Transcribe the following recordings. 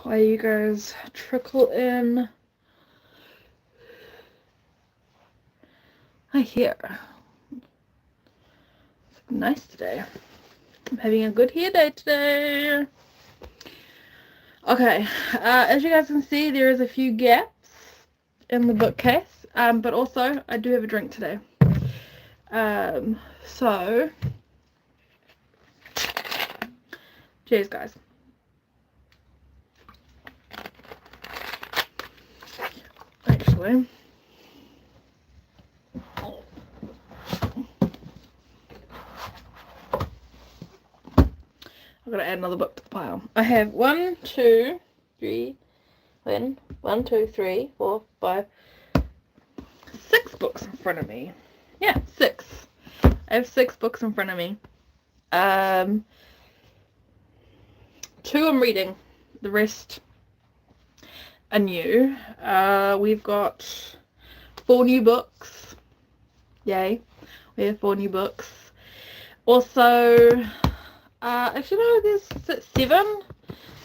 while you guys trickle in. I hear. It's nice today. I'm having a good hair day today. Okay, as you guys can see, there is a few gaps in the bookcase, but also I do have a drink today. So, cheers, guys. Actually, I've got to add another book to the pile. I have 1, 2, 3, 1, 2, 3, 4, 5, 6 books in front of me. Yeah, 6. I have 6 books in front of me. 2 I'm reading. The rest are new. We've got 4 new books. Yay. We have 4 new books. Also, actually no, there's 7.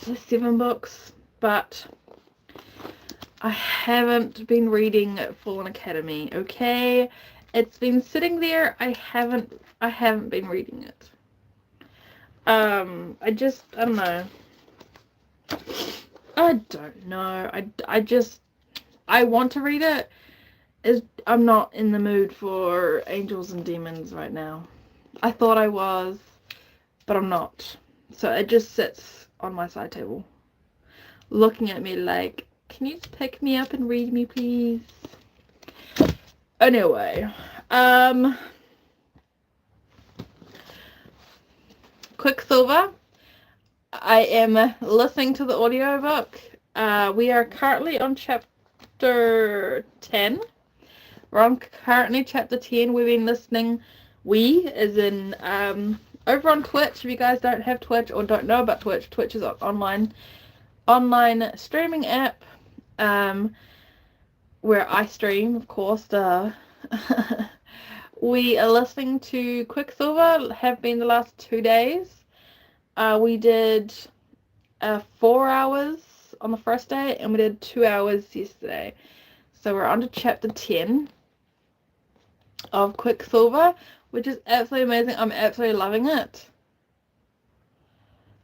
There's 7 books, but I haven't been reading Fallen Academy, okay? It's been sitting there. I haven't been reading it. I don't know. I don't know. I want to read it. I'm not in the mood for Angels and Demons right now. I thought I was, but I'm not. So it just sits on my side table, looking at me like, can you just pick me up and read me, please? Anyway, Quicksilver. I am listening to the audiobook. We are currently on chapter 10. We're on currently chapter 10. We've been listening. We, as in, over on Twitch. If you guys don't have Twitch or don't know about Twitch, Twitch is an online streaming app, where I stream, of course. We are listening to Quicksilver, have been the last 2 days. We did 4 hours on the first day, and we did 2 hours yesterday. So we're on to chapter 10 of Quicksilver, which is absolutely amazing. I'm absolutely loving it.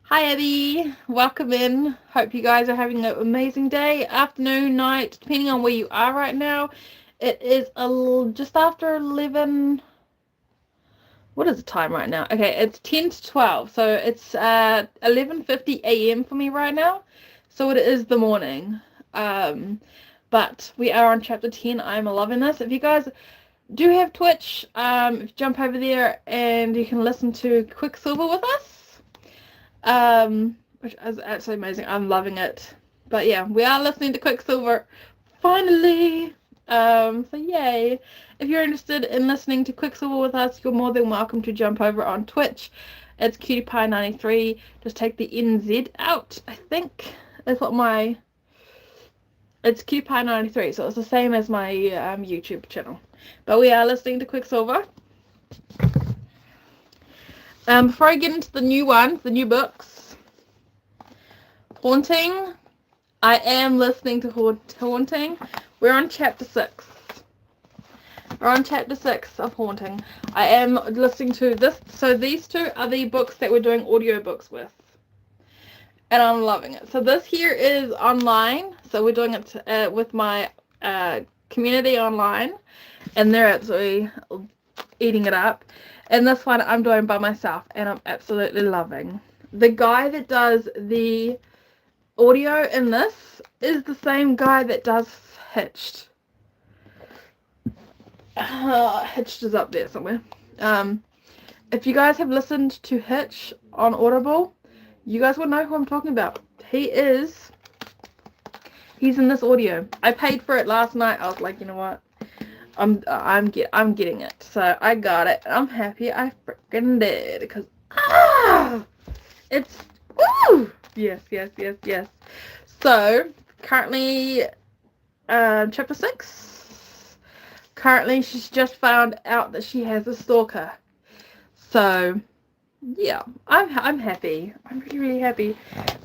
Hi Abby, welcome in. Hope you guys are having an amazing day, afternoon, night, depending on where you are right now. It is just after 11. What is the time right now? Okay, it's 10 to 12, so it's 11:50 a.m. for me right now. So it is the morning. But we are on chapter 10. I'm loving this. If you guys do have Twitch, jump over there and you can listen to Quicksilver with us, which is absolutely amazing. I'm loving it. But yeah, we are listening to Quicksilver finally. So yay. If you're interested in listening to Quicksilver with us, you're more than welcome to jump over on Twitch. It's Cuttiepiie93. Just take the NZ out. I think that's what it's Cuttiepiie93, so it's the same as my YouTube channel. But we are listening to Quicksilver. Before I get into the new ones, the new books, Haunting. I am listening to Haunting. We're on chapter 6. We're on chapter 6 of Haunting. I am listening to this. So these 2 are the books that we're doing audiobooks with. And I'm loving it. So this here is online. So we're doing it with my community online. And they're absolutely eating it up. And this one I'm doing by myself. And I'm absolutely loving. The guy that does the audio in this is the same guy that does Hitched. Hitched is up there somewhere. If you guys have listened to Hitch on Audible, you guys will know who I'm talking about. He's in this audio. I paid for it last night. I was like, you know what? I'm getting it. So I got it. I'm happy I freaking did, because it's woo! Yes. So currently chapter 6. Currently she's just found out that she has a stalker. So yeah, I'm happy. I'm really, really happy.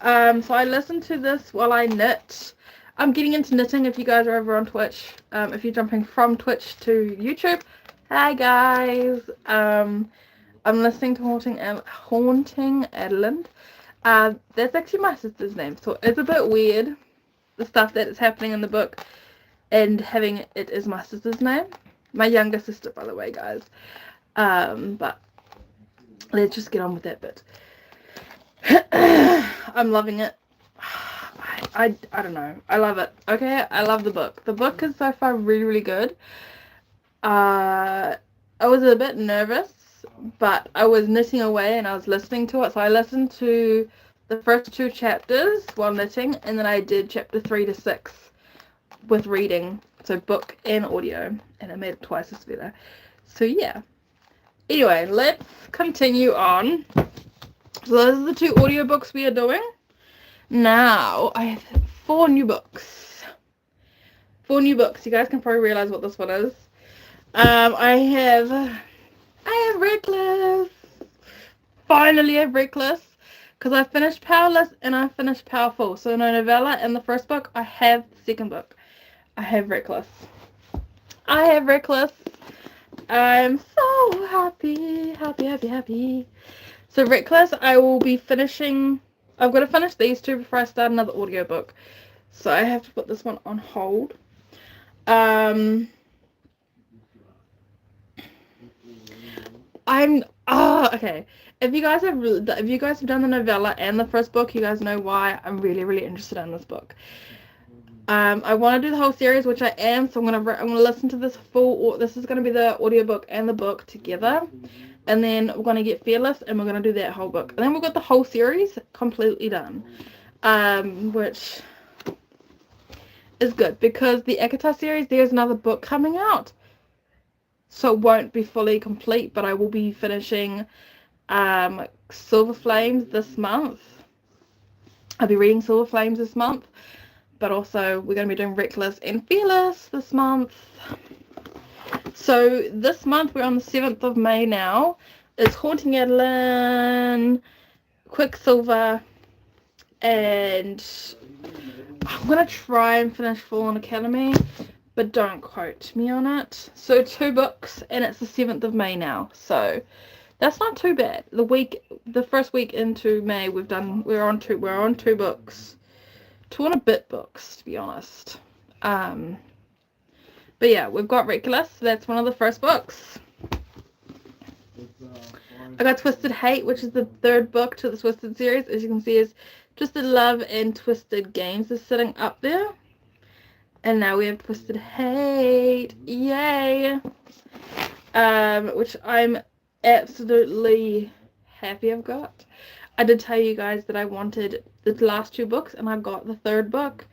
So I listened to this while I knit. I'm getting into knitting if you guys are over on Twitch. If you're jumping from Twitch to YouTube, hi guys. I'm listening to Haunting Adeline. That's actually my sister's name, so it's a bit weird, the stuff that is happening in the book and having it as my sister's name. My younger sister, by the way, guys. But let's just get on with that bit. I'm loving it. I don't know. I love it. Okay, I love the book. The book is so far really, really good. I was a bit nervous, but I was knitting away and I was listening to it. So I listened to the first 2 chapters while knitting, and then I did chapter 3 to 6 with reading. So book and audio, and it made it twice as better. So yeah. Anyway, let's continue on. So those are the 2 audiobooks we are doing. Now, I have 4 new books. 4 new books. You guys can probably realize what this one is. I have Reckless. Finally, I have Reckless. Because I finished Powerless and I finished Powerful. So no novella and the first book. I have the second book. I have Reckless. I have Reckless. I'm so happy. Happy. So Reckless, I will be finishing. I've got to finish these 2 before I start another audiobook. So I have to put this one on hold. Okay. If you guys have done the novella and the first book, you guys know why I'm really, really interested in this book. I want to do the whole series, which I am, so I'm gonna listen to this this is gonna be the audiobook and the book together, and then we're gonna get Fearless and we're gonna do that whole book, and then we've got the whole series completely done, which is good because the Akata series, there's another book coming out, so it won't be fully complete, but I will be finishing Silver Flames this month. I'll be reading Silver Flames this month. But also, we're going to be doing Reckless and Fearless this month. So, this month, we're on the 7th of May now. It's Haunting Adeline, Quicksilver, and I'm going to try and finish Fallen Academy, but don't quote me on it. So, 2 books, and it's the 7th of May now. So, that's not too bad. The first week into May, we're on 2 books. 2 and a bit books, to be honest. But yeah, we've got Reckless. So that's one of the first books. I got Twisted Hate, which is the 3rd book to the Twisted series. As you can see, is Twisted Love and Twisted Games is sitting up there. And now we have Twisted Hate. Yay! Which I'm absolutely happy I've got. I did tell you guys that I wanted the last 2 books, and I've got the 3rd book.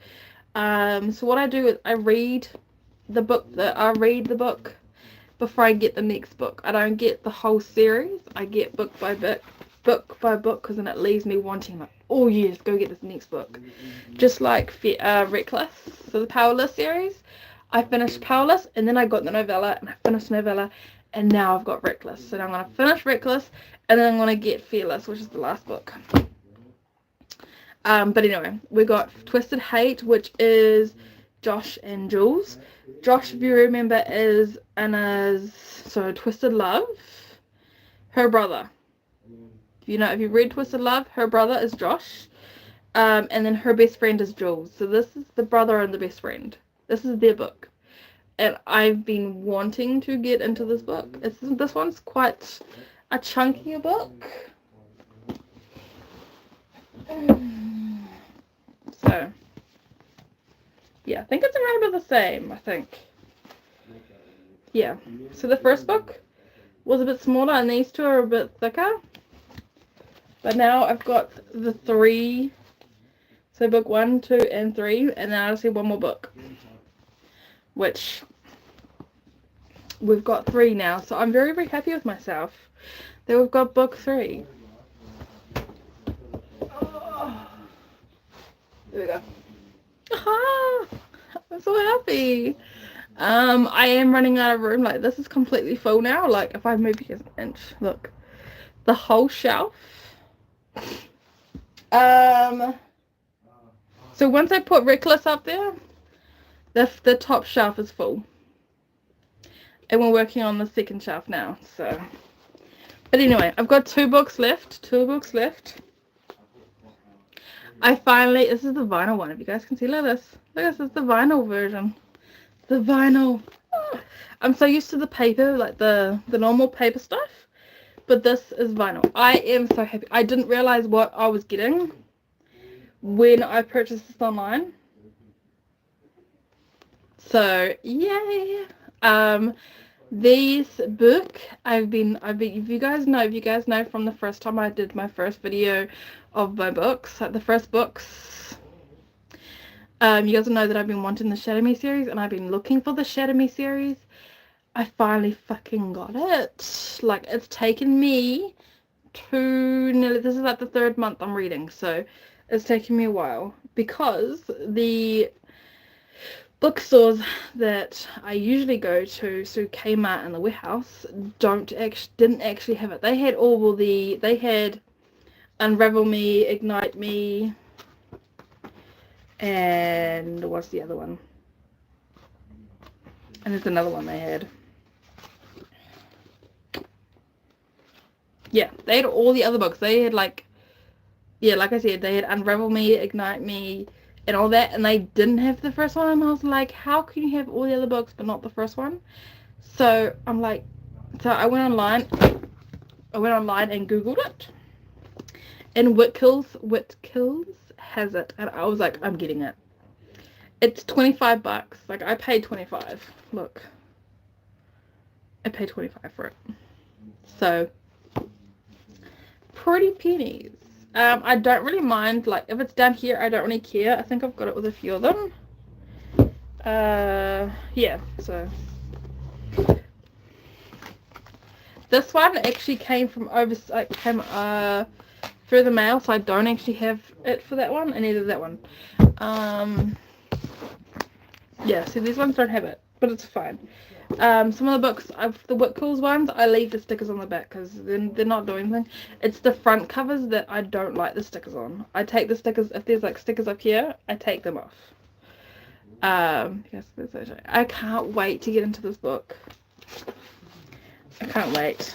So what I do is I read the book before I get the next book. I don't get the whole series. I get book by book, because then it leaves me wanting, like, oh yes, go get this next book. Just like Reckless, so the Powerless series. I finished Powerless, and then I got the novella, and I finished novella, and now I've got Reckless. So now I'm going to finish Reckless, and then I'm going to get Fearless, which is the last book. But anyway, we got Twisted Hate, which is Josh and Jules. Josh, if you remember, is Anna's, Twisted Love, her brother. If you read Twisted Love, her brother is Josh. And then her best friend is Jules. So this is the brother and the best friend. This is their book. And I've been wanting to get into this book. This one's quite a chunkier book. So, yeah, I think it's around about the same, I think. Yeah, so the first book was a bit smaller, and these 2 are a bit thicker. But now I've got the 3, so book 1, 2, and 3, and then I'll see one more book. Which, we've got 3 now, so I'm very, very happy with myself that we've got book 3. There we go. Ah, I'm so happy. I am running out of room. Like, this is completely full now. Like, if I move here an inch, look. the whole shelf. So once I put Reckless up there, the top shelf is full. And we're working on the second shelf now, so. But anyway, I've got 2 books left. 2 books left. I finally, this is the vinyl one, if you guys can see. Look at this. Look at this, is the vinyl version. The vinyl. I'm so used to the paper, like the normal paper stuff. But this is vinyl. I am so happy. I didn't realize what I was getting when I purchased this online. So, yay. This book, I've been, if you guys know from the first time I did my first video of my books, like the first books, you guys know that I've been wanting the Shadow Me series, and I've been looking for the Shadow Me series. I finally fucking got it. Like, it's taken me nearly, this is like the 3rd month I'm reading, so it's taken me a while, because the bookstores that I usually go to, so Kmart and the Warehouse, didn't actually have it. They had Unravel Me, Ignite Me, and what's the other one? And there's another one they had. Yeah, they had all the other books. They had like I said, they had Unravel Me, Ignite Me, and all that, and they didn't have the first one, and I was like, how can you have all the other books but not the first one? So I'm like, so I went online and Googled it, and Whitkills has it, and I was like, I'm getting it. It's $25. Like, I paid 25. Look, I paid 25 for it. So pretty pennies. I don't really mind, like, if it's down here, I don't really care. I think I've got it with a few of them. Yeah, so. This one actually came from through the mail, so I don't actually have it for that one, and neither that one. Yeah, so these ones don't have it, but it's fine. Some of the books, the Whitkills ones, I leave the stickers on the back because they're not doing anything. It's the front covers that I don't like the stickers on. I take the stickers, if there's like stickers up here, I take them off. Yes, I can't wait to get into this book. I can't wait.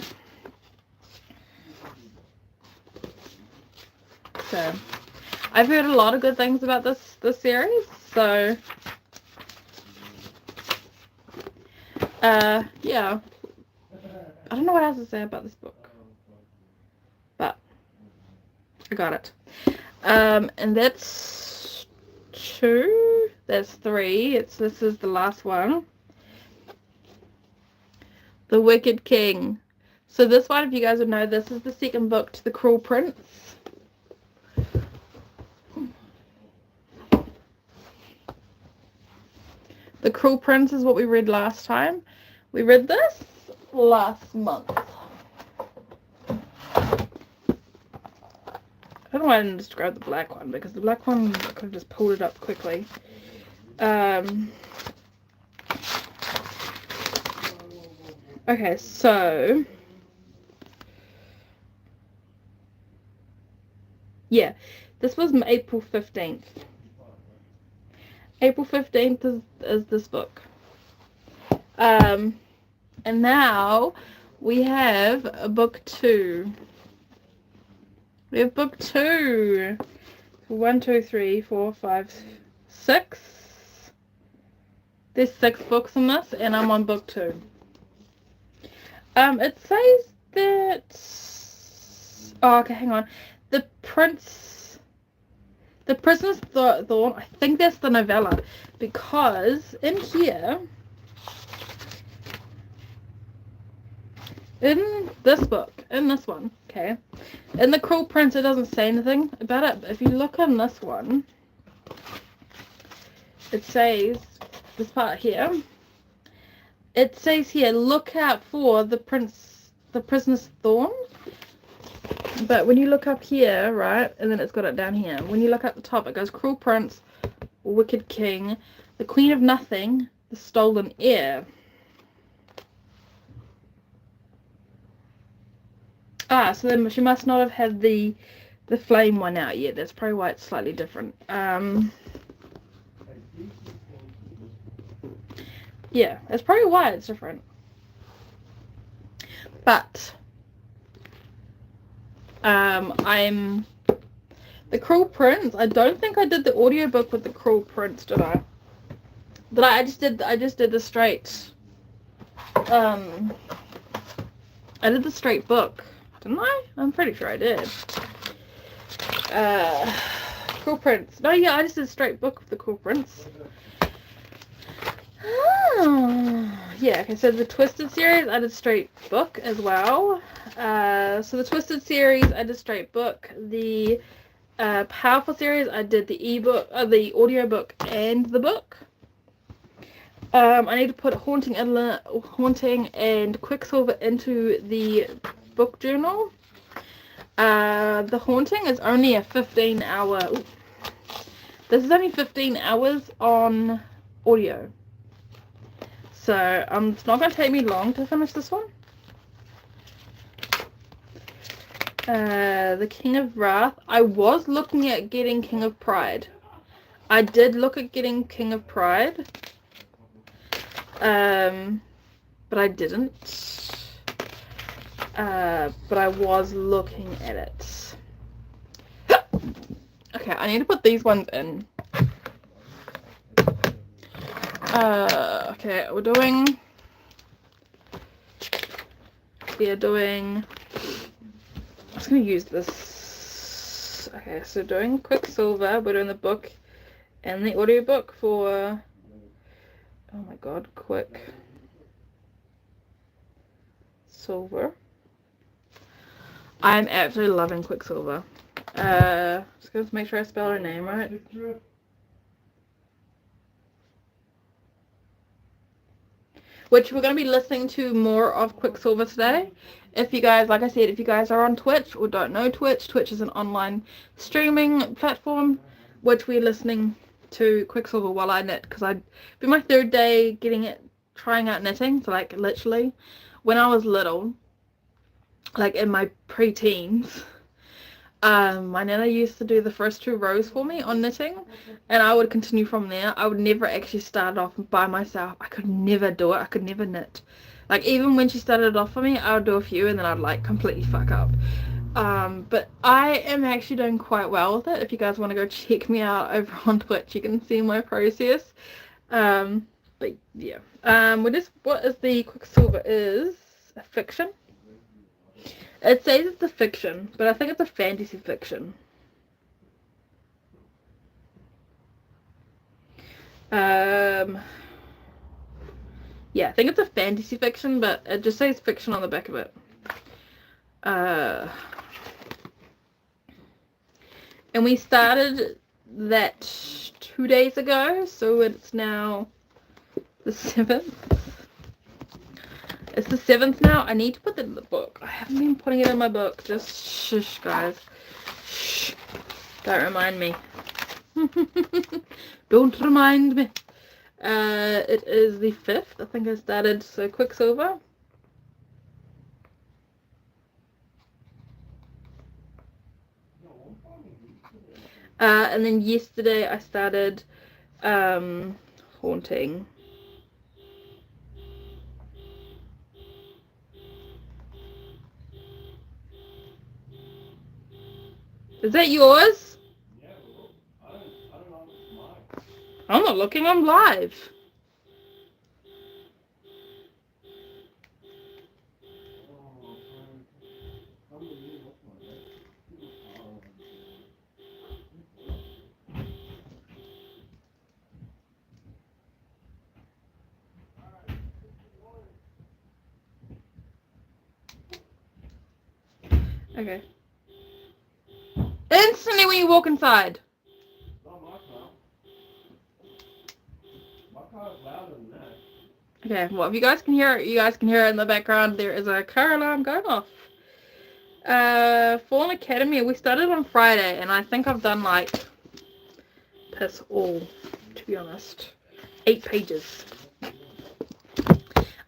So, I've heard a lot of good things about this series, so yeah. I don't know what else to say about this book, but I got it. And that's 2. That's 3. This is the last one. The Wicked King. So this one, if you guys would know, this is the second book to The Cruel Prince. The Cruel Prince is what we read last time. We read this last month. I don't know why I didn't just grab the black one, because the black one, I could have just pulled it up quickly. Okay, so yeah, this was April 15th. April 15th is this book. And now we have a book 2. We have book 2. 1, 2, 3, 4, 5, 6. There's 6 books in this, and I'm on book 2. It says that, oh, okay, hang on. The Prisoner's Thorn, I think that's the novella, because in here, in this book, in this one, okay, in The Cruel Prince, it doesn't say anything about it, but if you look on this one, it says, this part here, it says here, look out for the Prisoner's Thorn. But when you look up here, right, and then it's got it down here, when you look at the top, it goes Cruel Prince, Wicked King, The Queen of Nothing, The Stolen Heir. Ah, so then she must not have had the flame one out yet. That's probably why it's slightly different. Yeah, that's probably why it's different. But I'm the Cruel Prince. I don't think I did the audiobook with the Cruel Prince, did I? I just did the straight. I did the straight book, didn't I? I'm pretty sure I did. Cruel Prince. No, yeah, I just did a straight book of the Cruel Prince. Oh, yeah, okay, so the Twisted series, I did straight book as well. So the Twisted series, I did straight book. The Powerful series, I did the ebook, the audiobook and the book. I need to put Haunting and Quicksilver into the book journal. The Haunting is only a 15-hour. This is only 15 hours on audio. So it's not going to take me long to finish this one. The King of Wrath. I was looking at getting King of Pride. I did look at getting King of Pride. But I didn't. But I was looking at it. Okay, I need to put these ones in. Okay, we're doing... I'm just going to use this. Okay, so doing Quicksilver. We're doing the book and the audiobook for... Oh my god, Quicksilver. I'm absolutely loving Quicksilver. Just going to make sure I spell her name right. Which we're going to be listening to more of Quicksilver today. If you guys, like I said, if you guys are on Twitch or don't know Twitch is an online streaming platform, which we're listening to Quicksilver while I knit, because I'd be my third day trying out knitting. So like literally when I was little, like in my pre-teens, my nana used to do the first 2 rows for me on knitting, and I would continue from there. I would never actually start off by myself. I could never do it. I could never knit. Like even when she started it off for me, I would do a few and then I'd like completely fuck up. But I am actually doing quite well with it. If you guys want to go check me out over on Twitch, you can see my process. But yeah. What is the Quicksilver is a fiction. It says it's a fiction, but I think it's a fantasy fiction. Yeah, I think it's a fantasy fiction, but it just says fiction on the back of it. And we started that 2 days ago, so it's now the 7th. It's the 7th now. I need to put that in the book. I haven't been putting it in my book. Just shush, guys. Shh. Don't remind me. Don't remind me. It is the 5th. I think I started, so Quicksilver. And then yesterday I started Haunting. Is that yours? Yeah, I don't know if it's mine. I'm not looking, I'm live. Okay. Instantly when you walk inside. Not my car. My car's louder than that. Okay, well if you guys can hear it, in the background. There is a car alarm going off. Fallen Academy, we started on Friday, and I think I've done like piss all, to be honest. 8 pages.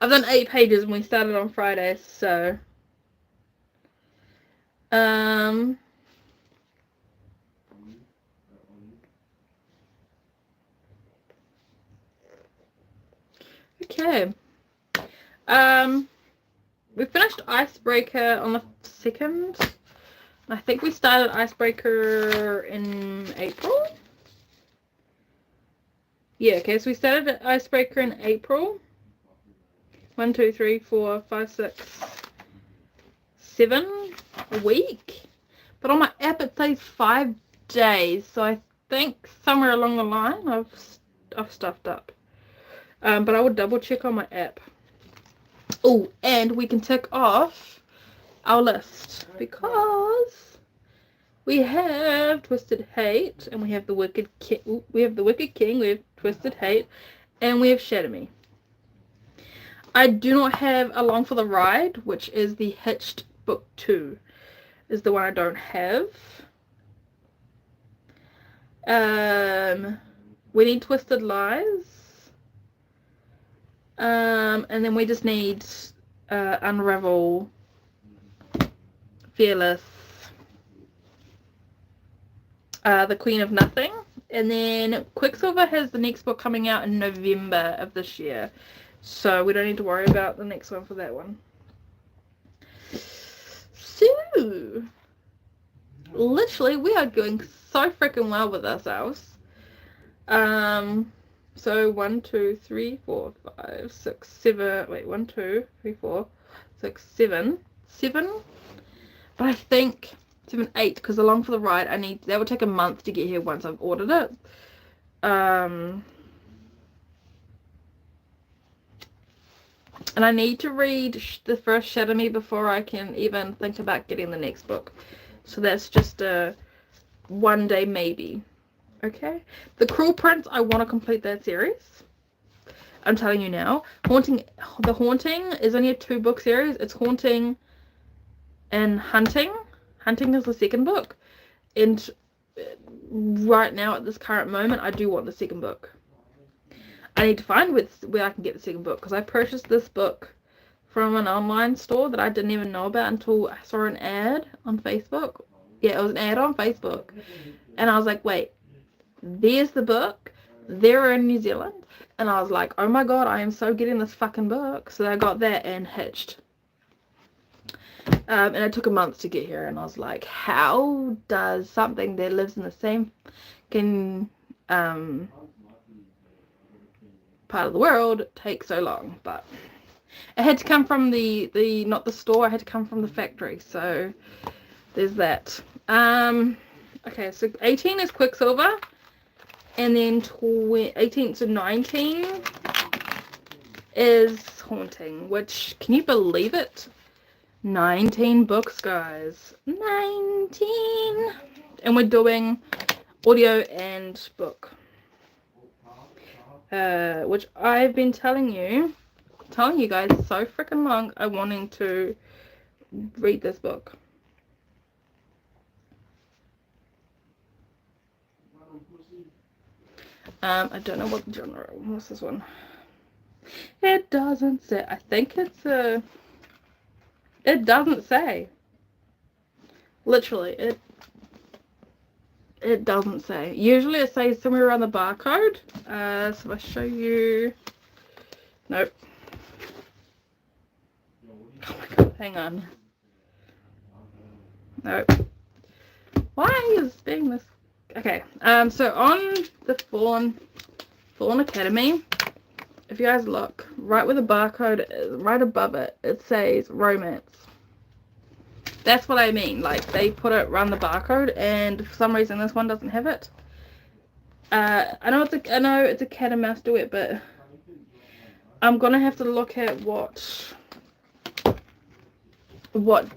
I've done 8 pages when we started on Friday, so Um, okay. We finished Icebreaker on the 2nd. I think we started Icebreaker in April. Yeah, okay, so we started Icebreaker in April. 1, 2, 3, 4, 5, 6, 7 a week. But on my app it says 5 days, so I think somewhere along the line I've stuffed up. But I will double check on my app. Oh, and we can tick off our list because we have Twisted Hate, and we have the Wicked King. We have the Wicked King. We have Twisted Hate, and we have Shatter Me. I do not have Along for the Ride, which is the Hitched book 2, is the one I don't have. We need Twisted Lies. And then we just need Unravel, Fearless, The Queen of Nothing, and then Quicksilver has the next book coming out in November of this year, so we don't need to worry about the next one for that one. So, literally, we are doing so freaking well with ourselves. So 1, 2, 3, 4, 5, 6, 7. Wait, 1, 2, 3, 4, 6, 7. 7. But I think 7, 8, because Along for the Ride, that would take a month to get here once I've ordered it. And I need to read the first Shatter Me before I can even think about getting the next book. So that's just a one day maybe. Okay, The Cruel Prince, I want to complete that series. I'm telling you now. The Haunting is only a 2-book series. It's Haunting and Hunting. Hunting is the 2nd book. And right now, at this current moment, I do want the 2nd book. I need to find where I can get the 2nd book, because I purchased this book from an online store that I didn't even know about until I saw an ad on Facebook. Yeah, it was an ad on Facebook. And I was like, wait. There's the book. They're in New Zealand. And I was like, oh my god, I am so getting this fucking book. So I got that and Hitched. And it took a month to get here. And I was like, how does something that lives in the same part of the world take so long? But it had to come from the not the store. It had to come from the factory. So there's that. Okay, so 18 is Quicksilver. And then 18 to 19 is Haunting, which, can you believe it? 19 books, guys. 19! And we're doing audio and book. Which I've been telling you guys so freaking long, I'm wanting to read this book. I don't know what genre. What's this one? It doesn't say. I think it's a... It doesn't say. Literally, it doesn't say. Usually it says somewhere around the barcode. So if I show you... Nope. Oh my god, hang on. Nope. Why is being this... Okay, so on the Fallen Academy, if you guys look, right where the barcode is, right above it, it says romance. That's what I mean, like, they put it around the barcode, and for some reason this one doesn't have it. I know it's a cat and mouse duet, but I'm gonna have to look at what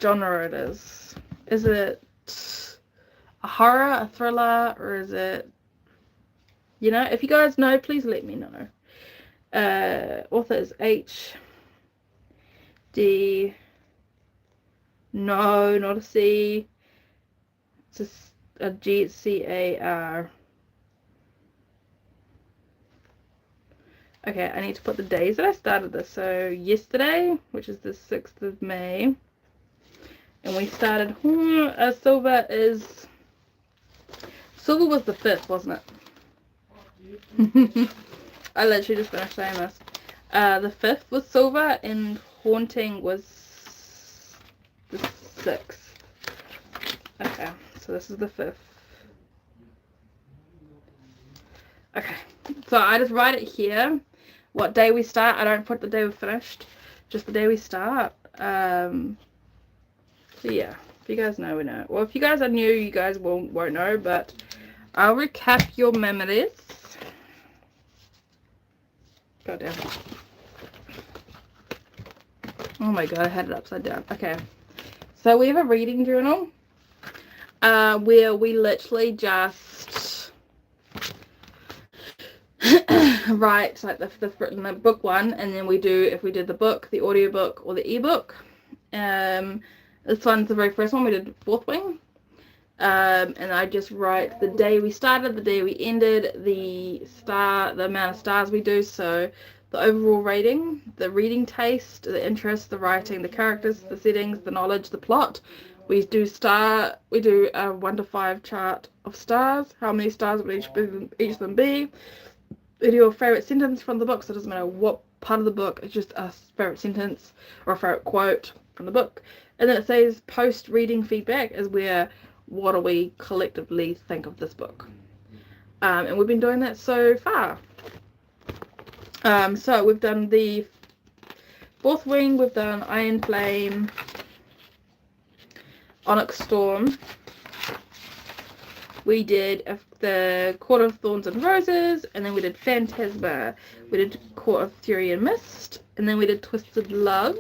genre it is. Is it a horror, a thriller, or is it, you know, if you guys know, please let me know. Author is H.D. No, not a C. It's a G.C.A.R. Okay, I need to put the days that I started this. So yesterday, which is the 6th of May, And we started, Silver was the 5th, wasn't it? I literally just finished saying this. The 5th was Silver, and Haunting was the 6th. Okay, so this is the 5th. Okay, so I just write it here, what day we start. I don't put the day we finished, just the day we start. So yeah, if you guys know, we know. Well, if you guys are new, you guys won't know, but I'll recap your memories. Goddamn. Oh my god, I had it upside down. Okay, so we have a reading journal where we literally just write like the book one, and then we do, if we did the book, the audiobook, or the ebook. This one's the very first one. We did Fourth Wing. And I just write the day we started, the day we ended, the amount of stars we do, so the overall rating, the reading taste, the interest, the writing, the characters, the settings, the knowledge, the plot. We do a 1 to 5 chart of stars. How many stars would each of them be? We do a favourite sentence from the book, so it doesn't matter what part of the book, it's just a favourite sentence or a favourite quote from the book. And then it says post-reading feedback is where, what do we collectively think of this book? And we've been doing that so far. So we've done the Fourth Wing, we've done Iron Flame, Onyx Storm. We did the Court of Thorns and Roses, and then we did Phantasma. We did Court of Fury and Mist, and then we did Twisted Love.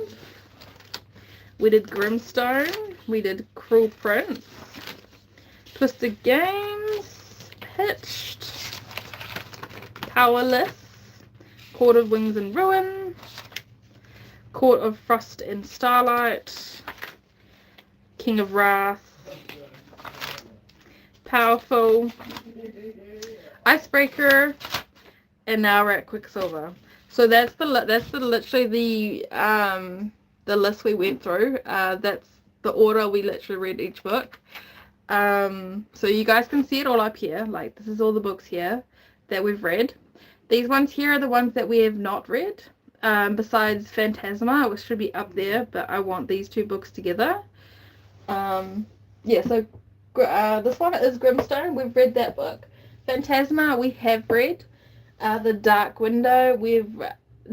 We did Grimstone. We did Cruel Prince. Twisted Games. Hitched. Powerless. Court of Wings and Ruin. Court of Frost and Starlight. King of Wrath. Powerful. Icebreaker. And now we're at Quicksilver. So that's literally the list we went through. That's the order we literally read each book. So you guys can see it all up here. Like, this is all the books here that we've read. These ones here are the ones that we have not read. Besides Phantasma, which should be up there, but I want these two books together. Yeah, so this one is Grimstone. We've read that book. Phantasma we have read. The Dark Window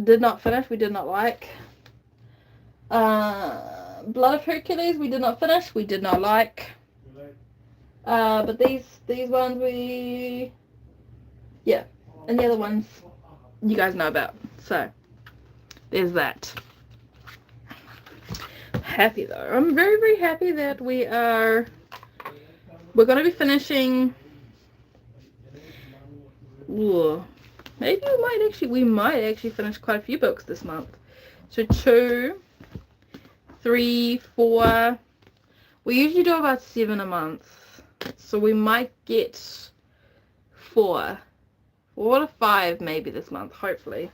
did not finish. We did not like. Blood of Hercules we did not finish. We did not like. But these ones yeah, and the other ones you guys know about. So there's that. Happy though. I'm very, very happy that we're going to be finishing. Ooh, maybe we might actually finish quite a few books this month. So 2, 3, 4. We usually do about 7 a month. So we might get 4 to 5 maybe this month, hopefully.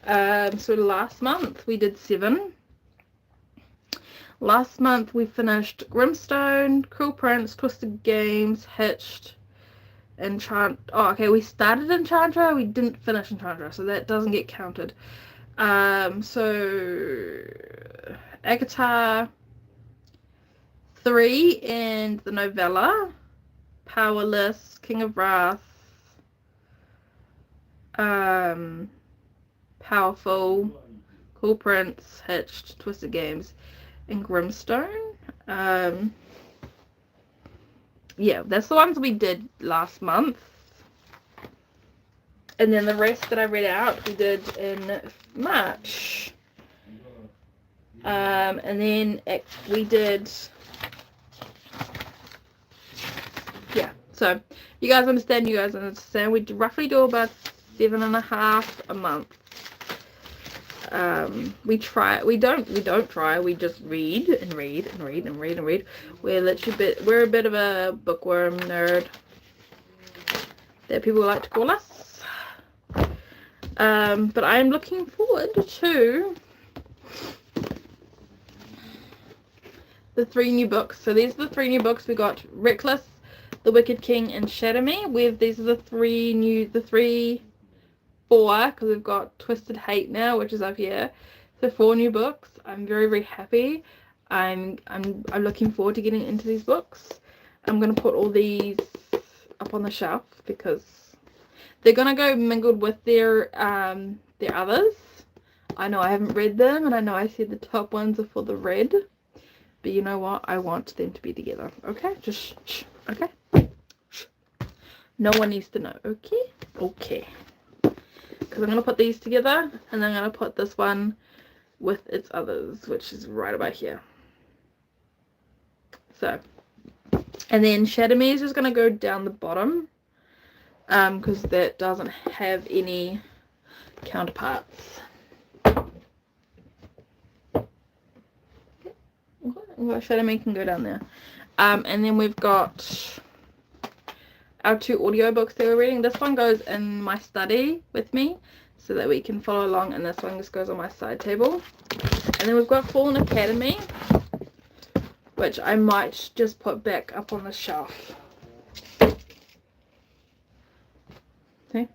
So last month we did 7. Last month we finished Grimstone, Cruel Prince, Twisted Games, Hitched, we started Enchantra, we didn't finish Enchantra, so that doesn't get counted. So Agatha 3 and the novella, Powerless, King of Wrath, Powerful, Cool Prince, Hitched, Twisted Games, and Grimstone. Yeah, that's the ones we did last month. And then the rest that I read out we did in March. And then we did, yeah, so you guys understand, we roughly do about 7.5 a month. We just read and read and read and read and read. We're a bit of a bookworm nerd that people like to call us. But I am looking forward to the 3 new books. So these are the 3 new books. We got Reckless, The Wicked King, and Shatter Me. These are the 4, because we've got Twisted Hate now, which is up here. So 4 new books. I'm very, very happy. I'm looking forward to getting into these books. I'm gonna put all these up on the shelf because they're gonna go mingled with their others. I know I haven't read them, and I know I said the top ones are for the red, but you know what? I want them to be together. Okay, just shh. Okay, shh. No one needs to know. Okay, okay. Because I'm gonna put these together, and then I'm gonna put this one with its others, which is right about here. So, and then Shatter Me is just gonna go down the bottom, because that doesn't have any counterparts. Well, Shatter Me can go down there. And then we've got our 2 audiobooks that we're reading. This one goes in my study with me so that we can follow along, and this one just goes on my side table. And then we've got Fallen Academy, which I might just put back up on the shelf. See?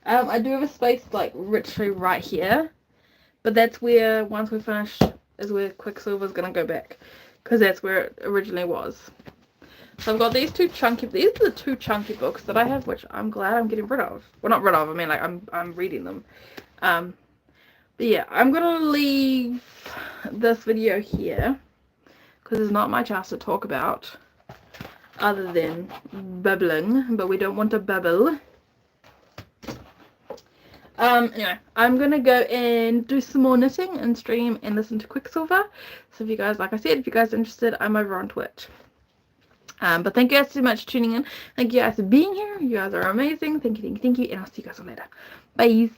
I do have a space like literally right here, but that's where, once we're finished, is where Quicksilver's gonna go back, because that's where it originally was. So I've got these are the 2 chunky books that I have, which I'm glad I'm getting rid of. Well, not rid of, I mean, like, I'm reading them. But yeah, I'm gonna leave this video here, because it's not much else to talk about other than babbling, but we don't want to babble. Anyway, I'm gonna go and do some more knitting and stream and listen to Quicksilver. So if you guys, like I said, if you guys are interested, I'm over on Twitch. But thank you guys so much for tuning in. Thank you guys for being here. You guys are amazing. Thank you, and I'll see you guys later. Bye.